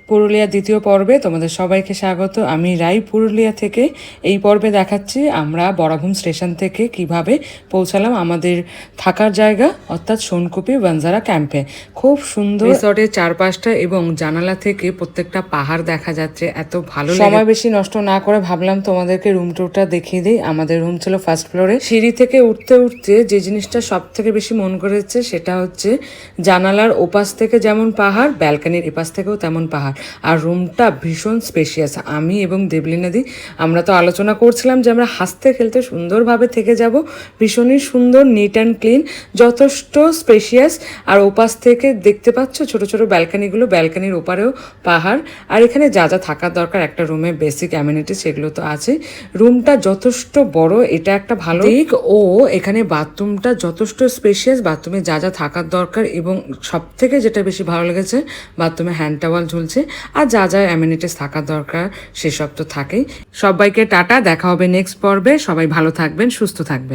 পুরুলিয়া দ্বিতীয় পর্বে তোমাদের সবাইকে স্বাগত। আমি রাই পুরুলিয়া থেকে এই পর্বে দেখাচ্ছি আমরা বরাভূম স্টেশন থেকে কিভাবে পৌঁছালাম আমাদের থাকার জায়গা অর্থাৎ সোনকুপি বাঞ্জারা ক্যাম্পে। খুব সুন্দর রিসর্টের চারপাশটা এবং জানালা থেকে প্রত্যেকটা পাহাড় দেখা যাচ্ছে, এত ভালো। সময় বেশি নষ্ট না করে ভাবলাম তোমাদেরকে রুম টুরটা দেখিয়ে দিই। আমাদের রুম ছিল ফার্স্ট ফ্লোরে। সিঁড়ি থেকে উঠতে উঠতে যে জিনিসটা সব থেকে বেশি মন করেছে সেটা হচ্ছে জানালার ওপাশ থেকে যেমন পাহাড়, ব্যালকানির এপাশ থেকেও তেমন পাহাড়, আর রুমটা ভীষণ স্পেশিয়াস। আমি এবং দেবলিনাদি আমরা তো আলোচনা করছিলাম যে আমরা হাসতে খেলতে সুন্দরভাবে থেকে যাব। ভীষণই সুন্দর, নিট অ্যান্ড ক্লিন, যথেষ্ট স্পেশিয়াস। আর ওপাশ থেকে দেখতে পাচ্ছ ছোট ছোট ব্যালকানিগুলো, ব্যালকানির ওপারেও পাহাড়। আর এখানে যা যা থাকার দরকার একটা রুমে বেসিক অ্যামিনিটি সেগুলো তো আছে। রুমটা যথেষ্ট বড়, এটা একটা ভালো দিক। ও এখানে বাথরুমটা যথেষ্ট স্পেশিয়াস, বাথরুমে যা যা থাকার দরকার, এবং সব থেকে যেটা বেশি ভালো লেগেছে বাথরুমে হ্যান্ড টাওয়াল ঝুলছে, আর যা যা অ্যামিনিটিস থাকার দরকার সেসব তো থাকেই। সবাইকে টাটা, দেখা হবে নেক্সট পর্বে। সবাই ভালো থাকবেন, সুস্থ থাকবেন।